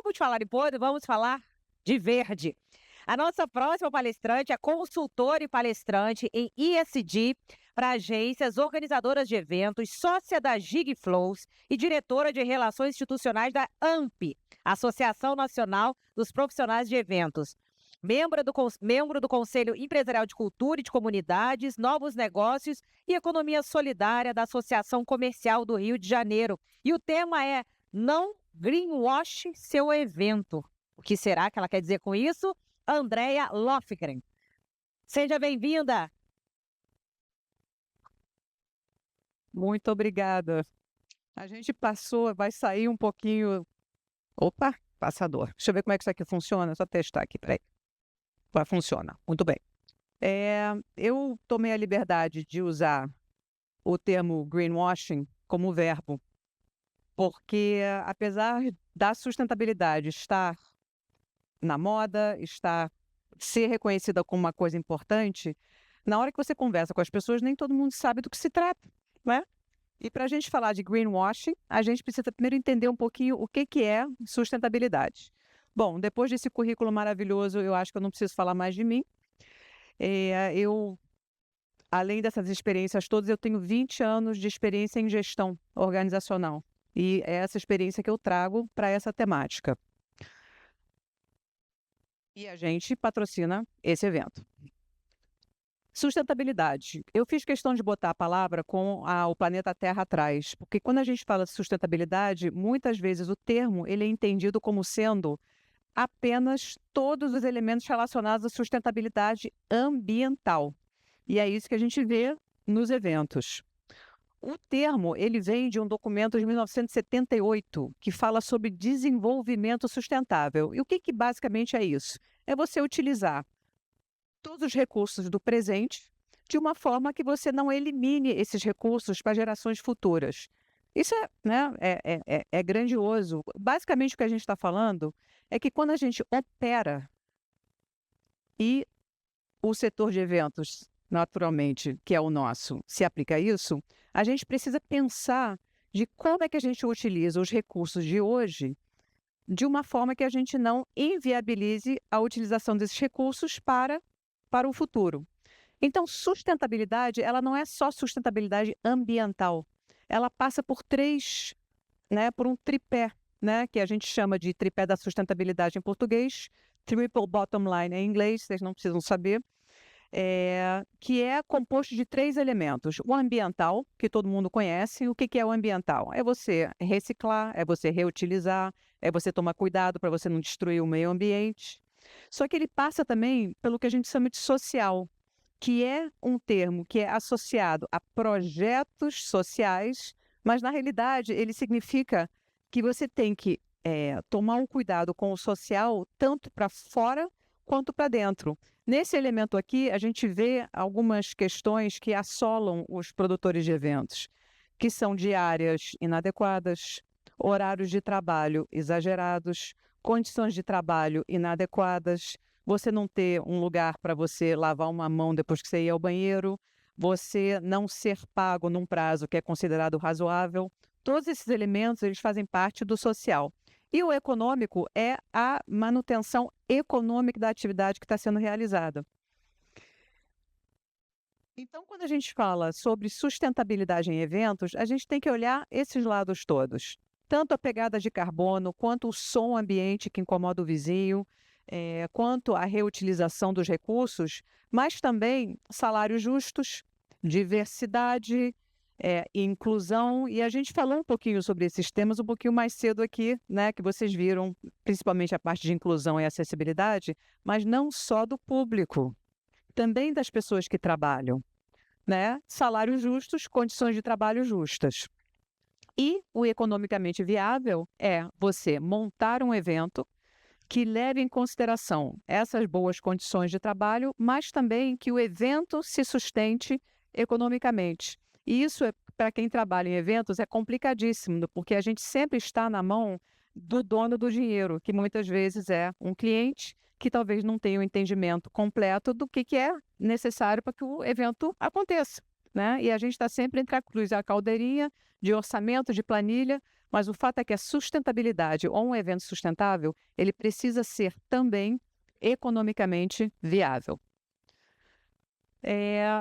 Vamos falar em podre, vamos falar de verde. A nossa próxima palestrante é consultora e palestrante em ESG para agências organizadoras de eventos, sócia da Gigflows e diretora de Relações Institucionais da AMP, Associação Nacional dos Profissionais de Eventos. Membro do Conselho Empresarial de Cultura e de Comunidades, Novos Negócios e Economia Solidária da Associação Comercial do Rio de Janeiro. E o tema é Não Greenwash seu evento. O que será que ela quer dizer com isso? Andréia Lofgren. Seja bem-vinda. Muito obrigada. A gente passou, vai sair um pouquinho... Opa, passador. Deixa eu ver como é que isso aqui funciona. Só testar aqui, peraí. Vai, funciona. Muito bem. Eu tomei a liberdade de usar o termo greenwashing como verbo, porque apesar da sustentabilidade estar na moda, ser reconhecida como uma coisa importante, na hora que você conversa com as pessoas, nem todo mundo sabe do que se trata, né? E para a gente falar de greenwashing, a gente precisa primeiro entender um pouquinho o que é sustentabilidade. Bom, depois desse currículo maravilhoso, eu acho que eu não preciso falar mais de mim. Além dessas experiências todas, eu tenho 20 anos de experiência em gestão organizacional. E é essa experiência que eu trago para essa temática. E a gente patrocina esse evento. Sustentabilidade. Eu fiz questão de botar a palavra com o planeta Terra atrás, porque quando a gente fala de sustentabilidade, muitas vezes o termo ele é entendido como sendo apenas todos os elementos relacionados à sustentabilidade ambiental. E é isso que a gente vê nos eventos. O termo ele vem de um documento de 1978 que fala sobre desenvolvimento sustentável. E o que basicamente é isso? É você utilizar todos os recursos do presente de uma forma que você não elimine esses recursos para gerações futuras. Isso é grandioso. Basicamente, o que a gente está falando é que quando a gente opera e o setor de eventos, naturalmente, que é o nosso, se aplica a isso, a gente precisa pensar de como é que a gente utiliza os recursos de hoje de uma forma que a gente não inviabilize a utilização desses recursos para o futuro. Então, sustentabilidade, ela não é só sustentabilidade ambiental. Ela passa por por um tripé, que a gente chama de tripé da sustentabilidade em português, triple bottom line em inglês, vocês não precisam saber, que é composto de 3 elementos. O ambiental, que todo mundo conhece. O que é o ambiental? É você reciclar, é você reutilizar, é você tomar cuidado para você não destruir o meio ambiente. Só que ele passa também pelo que a gente chama de social, que é um termo que é associado a projetos sociais, mas na realidade ele significa que você tem que tomar um cuidado com o social tanto para fora quanto para dentro. Nesse elemento aqui, a gente vê algumas questões que assolam os produtores de eventos, que são diárias inadequadas, horários de trabalho exagerados, condições de trabalho inadequadas, você não ter um lugar para você lavar uma mão depois que você ir ao banheiro, você não ser pago num prazo que é considerado razoável. Todos esses elementos eles fazem parte do social. E o econômico é a manutenção econômica da atividade que está sendo realizada. Então, quando a gente fala sobre sustentabilidade em eventos, a gente tem que olhar esses lados todos. Tanto a pegada de carbono, quanto o som ambiente que incomoda o vizinho, quanto a reutilização dos recursos, mas também salários justos, diversidade, inclusão, e a gente falou um pouquinho sobre esses temas um pouquinho mais cedo aqui, que vocês viram, principalmente a parte de inclusão e acessibilidade, mas não só do público, também das pessoas que trabalham, salários justos, condições de trabalho justas. E o economicamente viável é você montar um evento que leve em consideração essas boas condições de trabalho, mas também que o evento se sustente economicamente. E isso, para quem trabalha em eventos, é complicadíssimo, porque a gente sempre está na mão do dono do dinheiro, que muitas vezes é um cliente que talvez não tenha o entendimento completo do que é necessário para que o evento aconteça. E a gente está sempre entre a cruz e a caldeirinha de orçamento, de planilha, Mas o fato é que a sustentabilidade ou um evento sustentável, ele precisa ser também economicamente viável.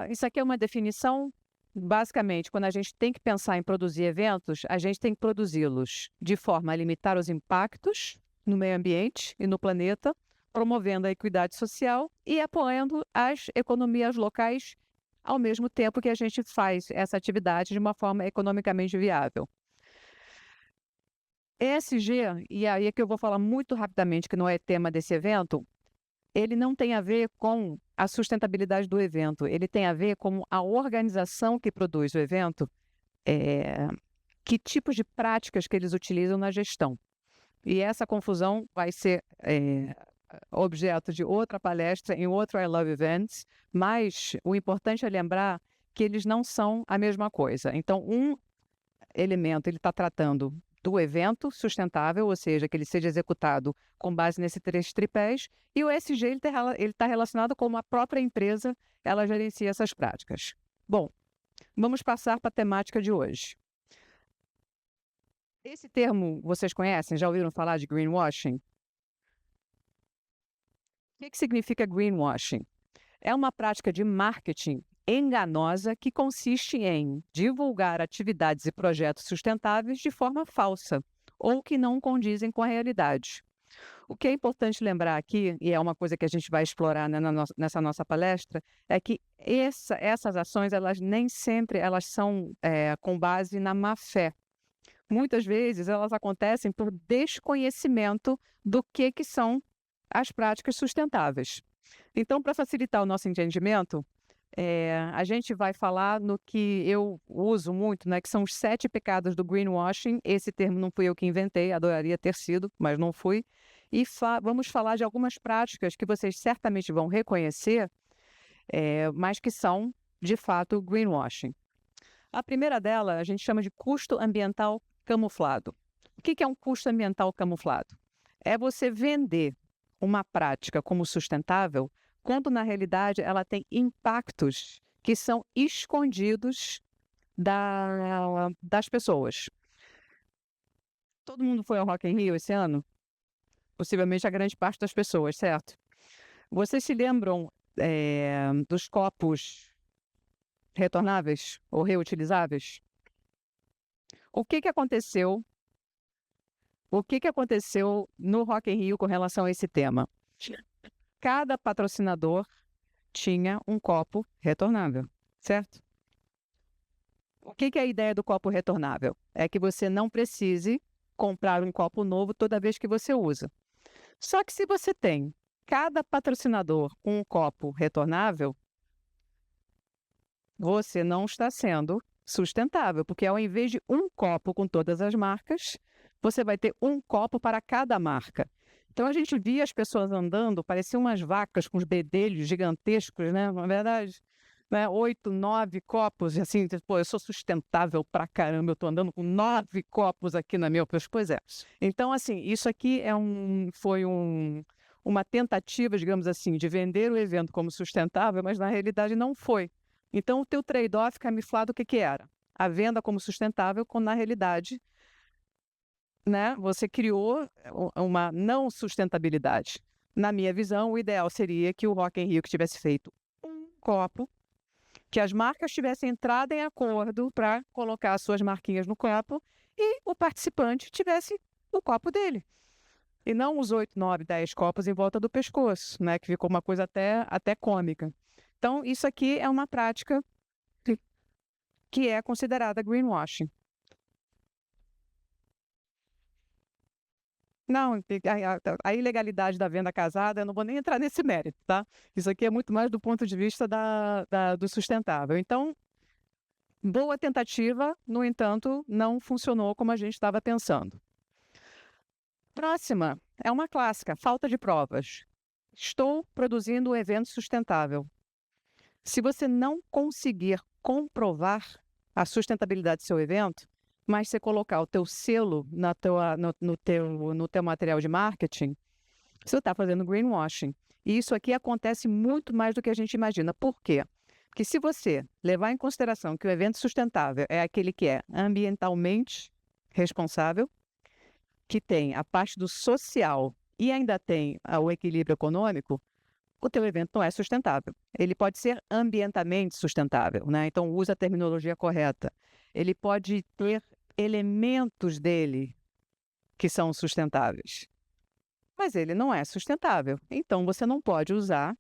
Isso aqui é uma definição. Basicamente, quando a gente tem que pensar em produzir eventos, a gente tem que produzi-los de forma a limitar os impactos no meio ambiente e no planeta, promovendo a equidade social e apoiando as economias locais ao mesmo tempo que a gente faz essa atividade de uma forma economicamente viável. ESG, e aí é que eu vou falar muito rapidamente, que não é tema desse evento, ele não tem a ver com a sustentabilidade do evento, ele tem a ver com a organização que produz o evento, que tipos de práticas que eles utilizam na gestão. E essa confusão vai ser objeto de outra palestra em outro I Love Events, mas o importante é lembrar que eles não são a mesma coisa. Então, um elemento ele está tratando do evento sustentável, ou seja, que ele seja executado com base nesses 3 tripés, e o ESG ele está relacionado com a própria empresa, ela gerencia essas práticas. Bom, vamos passar para a temática de hoje. Esse termo vocês conhecem? Já ouviram falar de greenwashing? O que significa greenwashing? É uma prática de marketing enganosa que consiste em divulgar atividades e projetos sustentáveis de forma falsa ou que não condizem com a realidade. O que é importante lembrar aqui, e é uma coisa que a gente vai explorar, né, nessa nossa palestra, é que essas ações, elas nem sempre elas são com base na má fé. Muitas vezes elas acontecem por desconhecimento do que são as práticas sustentáveis. Então, para facilitar o nosso entendimento, a gente vai falar no que eu uso muito, né, que são os 7 pecados do greenwashing. Esse termo não fui eu que inventei, adoraria ter sido, mas não fui. E vamos falar de algumas práticas que vocês certamente vão reconhecer, mas que são, de fato, greenwashing. A primeira dela, a gente chama de custo ambiental camuflado. O que é um custo ambiental camuflado? É você vender uma prática como sustentável, quando na realidade ela tem impactos que são escondidos das pessoas. Todo mundo foi ao Rock in Rio esse ano? Possivelmente a grande parte das pessoas, certo? Vocês se lembram dos copos retornáveis ou reutilizáveis? O que aconteceu? O que aconteceu no Rock in Rio com relação a esse tema? Cada patrocinador tinha um copo retornável, certo? O que é a ideia do copo retornável? É que você não precise comprar um copo novo toda vez que você usa. Só que se você tem cada patrocinador com um copo retornável, você não está sendo sustentável, porque ao invés de um copo com todas as marcas, você vai ter um copo para cada marca. Então a gente via as pessoas andando, pareciam umas vacas com os bedelhos gigantescos, né? Na verdade, né? 8, 9 copos, e assim, pô, eu sou sustentável pra caramba, eu tô andando com 9 copos aqui na minha pescoço. Pois é. Então, assim, isso aqui foi uma tentativa, digamos assim, de vender o evento como sustentável, mas na realidade não foi. Então, o teu trade-off camuflado, o que era? A venda como sustentável, quando na realidade, né, você criou uma não sustentabilidade. Na minha visão, o ideal seria que o Rock in Rio que tivesse feito um copo, que as marcas tivessem entrado em acordo para colocar as suas marquinhas no copo e o participante tivesse o copo dele. E não os 8, 9, 10 copos em volta do pescoço, né, que ficou uma coisa até cômica. Então, isso aqui é uma prática que é considerada greenwashing. Não, a ilegalidade da venda casada, eu não vou nem entrar nesse mérito, tá? Isso aqui é muito mais do ponto de vista do sustentável. Então, boa tentativa, no entanto, não funcionou como a gente estava pensando. Próxima é uma clássica, falta de provas. Estou produzindo um evento sustentável. Se você não conseguir comprovar a sustentabilidade do seu evento, mas você colocar o teu selo no teu material de marketing, você está fazendo greenwashing. E isso aqui acontece muito mais do que a gente imagina. Por quê? Porque se você levar em consideração que o evento sustentável é aquele que é ambientalmente responsável, que tem a parte do social e ainda tem o equilíbrio econômico, o teu evento não é sustentável. Ele pode ser ambientalmente sustentável, né? Então, usa a terminologia correta. Ele pode ter elementos dele que são sustentáveis, mas ele não é sustentável. Então, você não pode usar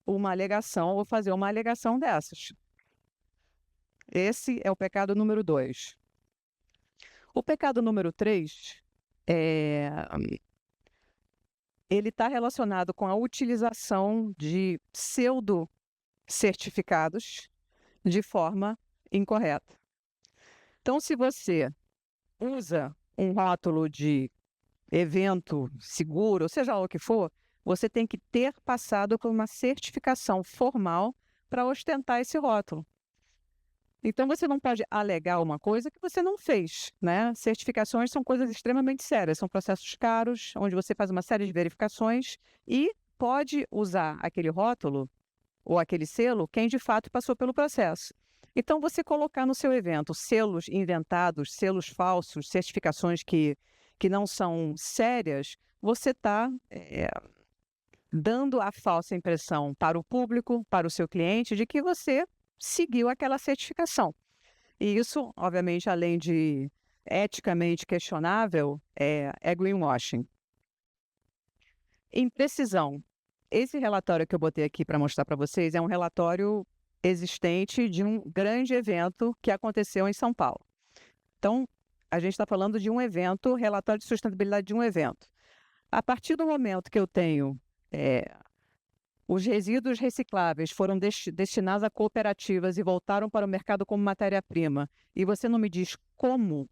uma alegação ou fazer uma alegação dessas. Esse é o pecado número 2. O pecado número 3 ele está relacionado com a utilização de pseudo-certificados de forma incorreta. Então, se você usa um rótulo de evento seguro, ou seja lá o que for, você tem que ter passado por uma certificação formal para ostentar esse rótulo. Então, você não pode alegar uma coisa que você não fez, né? Certificações são coisas extremamente sérias, são processos caros, onde você faz uma série de verificações e pode usar aquele rótulo ou aquele selo quem de fato passou pelo processo. Então, você colocar no seu evento selos inventados, selos falsos, certificações que não são sérias, você está dando a falsa impressão para o público, para o seu cliente, de que você seguiu aquela certificação. E isso, obviamente, além de eticamente questionável, é greenwashing. Imprecisão. Esse relatório que eu botei aqui para mostrar para vocês é um relatório existente de um grande evento que aconteceu em São Paulo. Então, a gente está falando de um evento, relatório de sustentabilidade de um evento. A partir do momento que eu tenho os resíduos recicláveis foram destinados a cooperativas e voltaram para o mercado como matéria-prima, e você não me diz como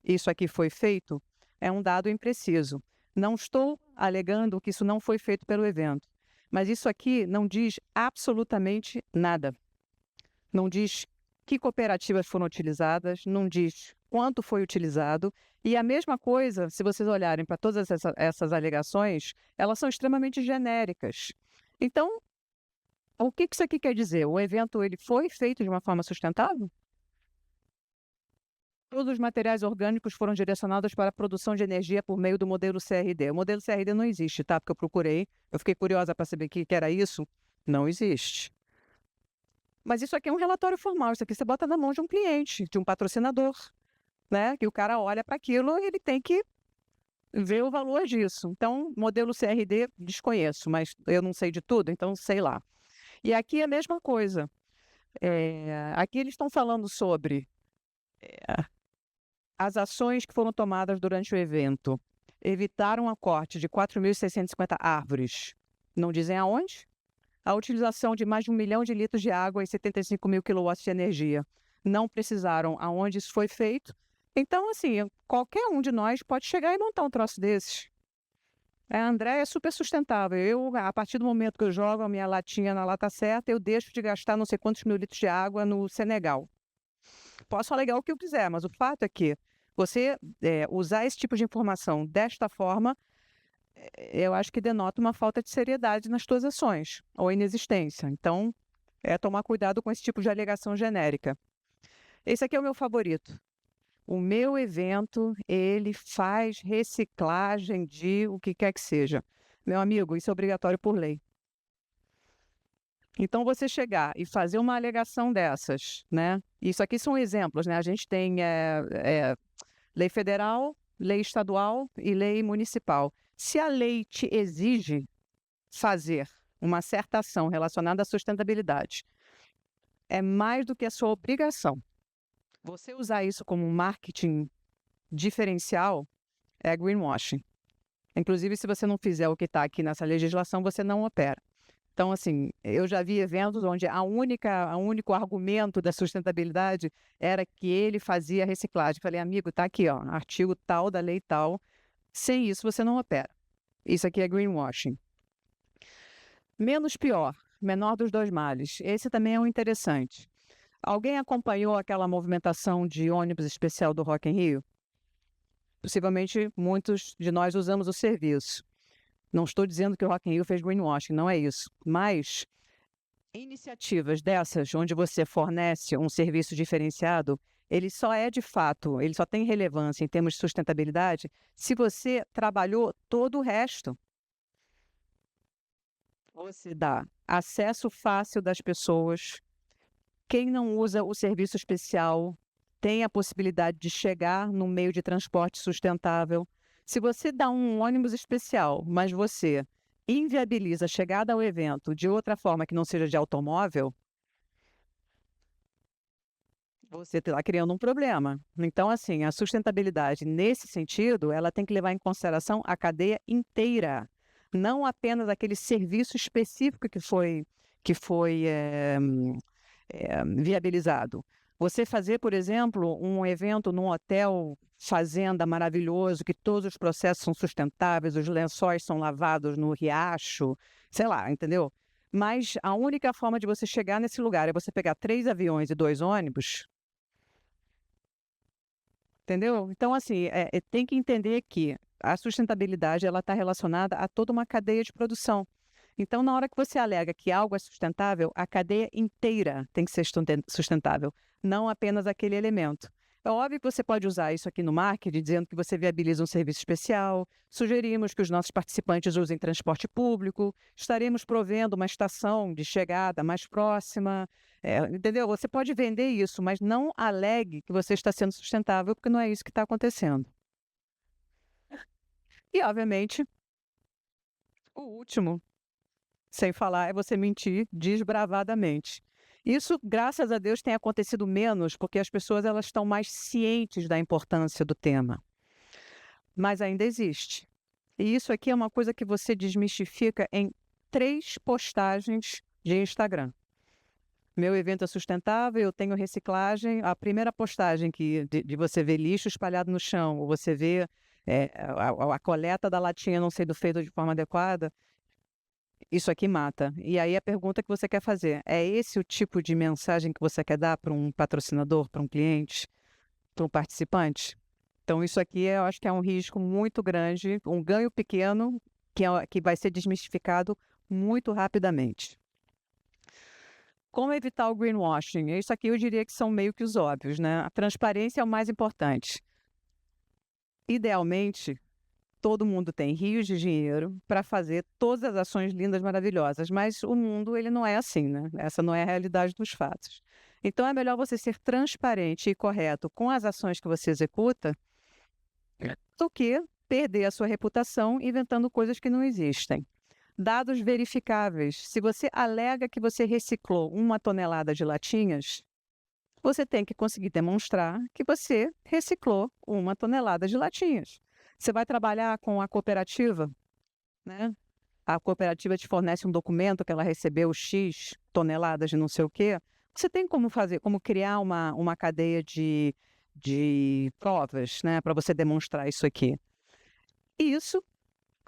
isso aqui foi feito, é um dado impreciso. Não estou alegando que isso não foi feito pelo evento, mas isso aqui não diz absolutamente nada. Não diz que cooperativas foram utilizadas, não diz quanto foi utilizado, e a mesma coisa, se vocês olharem para todas essas alegações, elas são extremamente genéricas. Então, o que isso aqui quer dizer? O evento ele foi feito de uma forma sustentável? Todos os materiais orgânicos foram direcionados para a produção de energia por meio do modelo CRD. O modelo CRD não existe, tá? Porque eu procurei, eu fiquei curiosa para saber o que era isso. Não existe. Mas isso aqui é um relatório formal, isso aqui você bota na mão de um cliente, de um patrocinador, né? Que o cara olha para aquilo e ele tem que ver o valor disso. Então, modelo CRD, desconheço, mas eu não sei de tudo, então sei lá. E aqui é a mesma coisa. Aqui eles estão falando sobre as ações que foram tomadas durante o evento. Evitaram a corte de 4.650 árvores. Não dizem aonde? A utilização de mais de 1 milhão de litros de água e 75 mil quilowatts de energia. Não precisaram aonde isso foi feito. Então, assim, qualquer um de nós pode chegar e montar um troço desses. A André é super sustentável. Eu, a partir do momento que eu jogo a minha latinha na lata certa, eu deixo de gastar não sei quantos mil litros de água no Senegal. Posso alegar o que eu quiser, mas o fato é que você usar esse tipo de informação desta forma, eu acho que denota uma falta de seriedade nas tuas ações, ou inexistência. Então, tomar cuidado com esse tipo de alegação genérica. Esse aqui é o meu favorito. O meu evento, ele faz reciclagem de o que quer que seja. Meu amigo, isso é obrigatório por lei. Então, você chegar e fazer uma alegação dessas, né? Isso aqui são exemplos, né? A gente tem lei federal, lei estadual e lei municipal. Se a lei te exige fazer uma certa ação relacionada à sustentabilidade, é mais do que a sua obrigação. Você usar isso como um marketing diferencial é greenwashing. Inclusive, se você não fizer o que está aqui nessa legislação, você não opera. Então, assim, eu já vi eventos onde o único argumento da sustentabilidade era que ele fazia reciclagem. Falei, amigo, está aqui, ó, artigo tal da lei tal. Sem isso, você não opera. Isso aqui é greenwashing. Menos pior, menor dos dois males. Esse também é um interessante. Alguém acompanhou aquela movimentação de ônibus especial do Rock in Rio? Possivelmente muitos de nós usamos o serviço. Não estou dizendo que o Rock in Rio fez greenwashing, não é isso. Mas iniciativas dessas, onde você fornece um serviço diferenciado, ele só é de fato, ele só tem relevância em termos de sustentabilidade se você trabalhou todo o resto. Você dá acesso fácil das pessoas. Quem não usa o serviço especial tem a possibilidade de chegar no meio de transporte sustentável. Se você dá um ônibus especial, mas você inviabiliza a chegada ao evento de outra forma que não seja de automóvel, você está criando um problema. Então, assim, a sustentabilidade, nesse sentido, ela tem que levar em consideração a cadeia inteira, não apenas aquele serviço específico que foi viabilizado. Você fazer, por exemplo, um evento num hotel fazenda maravilhoso, que todos os processos são sustentáveis, os lençóis são lavados no riacho, sei lá, entendeu? Mas a única forma de você chegar nesse lugar é você pegar 3 aviões e 2 ônibus, entendeu? Então, assim, tem que entender que a sustentabilidade ela está relacionada a toda uma cadeia de produção. Então, na hora que você alega que algo é sustentável, a cadeia inteira tem que ser sustentável, não apenas aquele elemento. É óbvio que você pode usar isso aqui no marketing, dizendo que você viabiliza um serviço especial, sugerimos que os nossos participantes usem transporte público, estaremos provendo uma estação de chegada mais próxima, entendeu? Você pode vender isso, mas não alegue que você está sendo sustentável, porque não é isso que está acontecendo. E, obviamente, o último, sem falar, é você mentir desbravadamente. Isso, graças a Deus, tem acontecido menos, porque as pessoas elas estão mais cientes da importância do tema. Mas ainda existe. E isso aqui é uma coisa que você desmistifica em 3 postagens de Instagram. Meu evento é sustentável, eu tenho reciclagem. A primeira postagem de você ver lixo espalhado no chão, ou você vê a coleta da latinha não sendo feita de forma adequada, isso aqui mata. E aí a pergunta que você quer fazer, é esse o tipo de mensagem que você quer dar para um patrocinador, para um cliente, para um participante? Então isso aqui eu acho que é um risco muito grande, um ganho pequeno que vai ser desmistificado muito rapidamente. Como evitar o greenwashing? Isso aqui eu diria que são meio que os óbvios, né? A transparência é o mais importante. Idealmente, todo mundo tem rios de dinheiro para fazer todas as ações lindas, maravilhosas, mas o mundo ele não é assim, né? Essa não é a realidade dos fatos. Então é melhor você ser transparente e correto com as ações que você executa do que perder a sua reputação inventando coisas que não existem. Dados verificáveis. Se você alega que você reciclou 1 tonelada de latinhas, você tem que conseguir demonstrar que você reciclou 1 tonelada de latinhas. Você vai trabalhar com a cooperativa, né? A cooperativa te fornece um documento que ela recebeu X toneladas de não sei o quê. Você tem como fazer, como criar uma cadeia de provas, né, para você demonstrar isso aqui. E isso,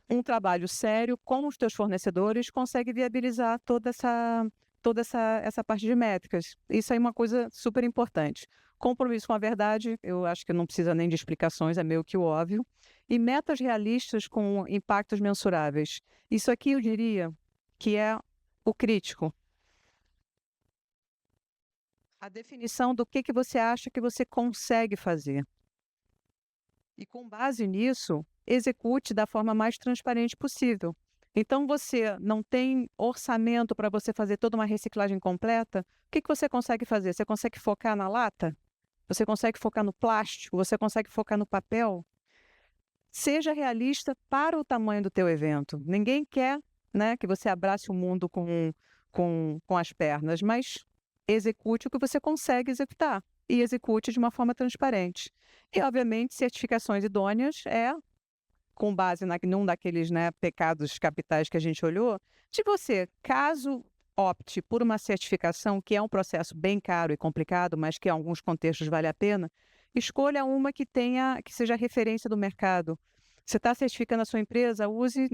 um trabalho sério com os teus fornecedores consegue viabilizar toda essa parte de métricas. Isso aí é uma coisa super importante. Compromisso com a verdade, eu acho que não precisa nem de explicações, é meio que o óbvio. E metas realistas com impactos mensuráveis. Isso aqui eu diria que é o crítico. A definição do que você acha que você consegue fazer. E com base nisso, execute da forma mais transparente possível. Então, você não tem orçamento para você fazer toda uma reciclagem completa? O que você consegue fazer? Você consegue focar na lata? Você consegue focar no plástico? Você consegue focar no papel? Seja realista para o tamanho do teu evento. Ninguém quer, né, que você abrace o mundo com as pernas, mas execute o que você consegue executar e execute de uma forma transparente. E, obviamente, certificações idôneas com base num daqueles, né, pecados capitais que a gente olhou, de você, caso opte por uma certificação, que é um processo bem caro e complicado, mas que em alguns contextos vale a pena, escolha uma que seja referência do mercado. Você está certificando a sua empresa, use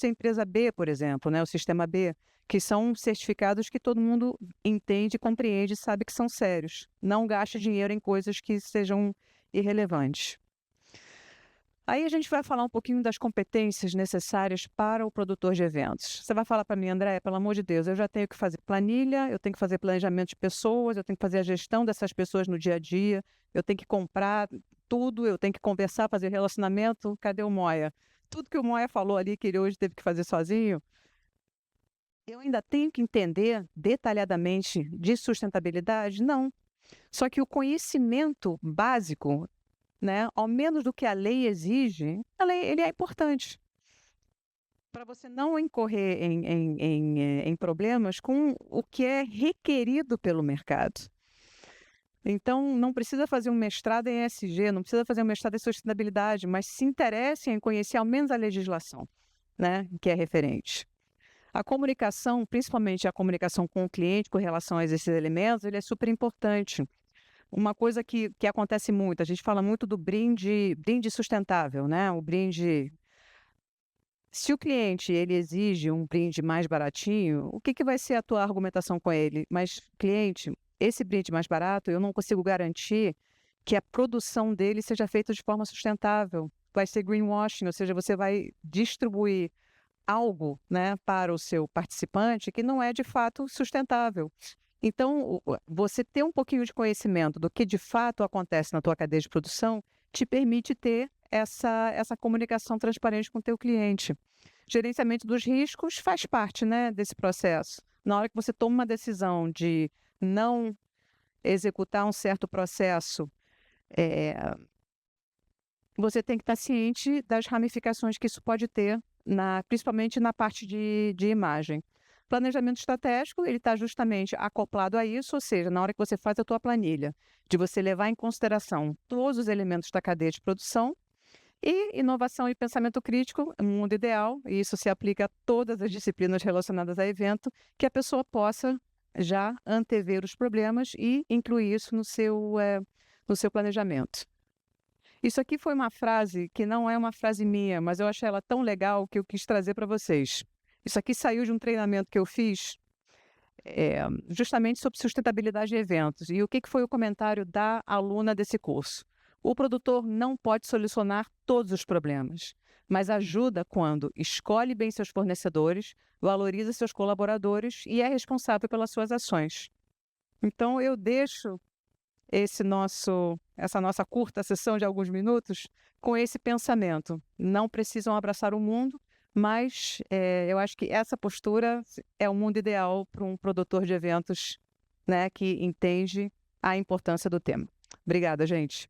a empresa B, por exemplo, né, o sistema B, que são certificados que todo mundo entende, compreende e sabe que são sérios. Não gaste dinheiro em coisas que sejam irrelevantes. Aí a gente vai falar um pouquinho das competências necessárias para o produtor de eventos. Você vai falar para mim, André, pelo amor de Deus, eu já tenho que fazer planilha, eu tenho que fazer planejamento de pessoas, eu tenho que fazer a gestão dessas pessoas no dia a dia, eu tenho que comprar tudo, eu tenho que conversar, fazer relacionamento. Cadê o Moia? Tudo que o Moia falou ali que ele hoje teve que fazer sozinho, eu ainda tenho que entender detalhadamente de sustentabilidade? Não. Só que o conhecimento básico, né, ao menos do que a lei exige, ele é importante para você não incorrer em problemas com o que é requerido pelo mercado. Então, não precisa fazer um mestrado em ESG, não precisa fazer um mestrado em sustentabilidade, mas se interesse em conhecer ao menos a legislação, né, que é referente. A comunicação, principalmente a comunicação com o cliente com relação a esses elementos, ele é super importante. Uma coisa que acontece muito, a gente fala muito do brinde sustentável, né? O brinde. Se o cliente ele exige um brinde mais baratinho, o que vai ser a tua argumentação com ele? Mas, cliente, esse brinde mais barato, eu não consigo garantir que a produção dele seja feita de forma sustentável. Vai ser greenwashing, ou seja, você vai distribuir algo, né, para o seu participante que não é de fato sustentável. Então, você ter um pouquinho de conhecimento do que de fato acontece na tua cadeia de produção te permite ter essa comunicação transparente com o teu cliente. Gerenciamento dos riscos faz parte, né, desse processo. Na hora que você toma uma decisão de não executar um certo processo, você tem que estar ciente das ramificações que isso pode ter, principalmente na parte de imagem. Planejamento estratégico, ele está justamente acoplado a isso, ou seja, na hora que você faz a tua planilha, de você levar em consideração todos os elementos da cadeia de produção, e inovação e pensamento crítico, mundo ideal, e isso se aplica a todas as disciplinas relacionadas a evento, que a pessoa possa já antever os problemas e incluir isso no seu planejamento. Isso aqui foi uma frase que não é uma frase minha, mas eu achei ela tão legal que eu quis trazer para vocês. Isso aqui saiu de um treinamento que eu fiz justamente sobre sustentabilidade de eventos. E o que foi o comentário da aluna desse curso? O produtor não pode solucionar todos os problemas, mas ajuda quando escolhe bem seus fornecedores, valoriza seus colaboradores e é responsável pelas suas ações. Então, eu deixo essa nossa curta sessão de alguns minutos com esse pensamento. Não precisam abraçar o mundo, mas eu acho que essa postura é o mundo ideal para um produtor de eventos, né, que entende a importância do tema. Obrigada, gente.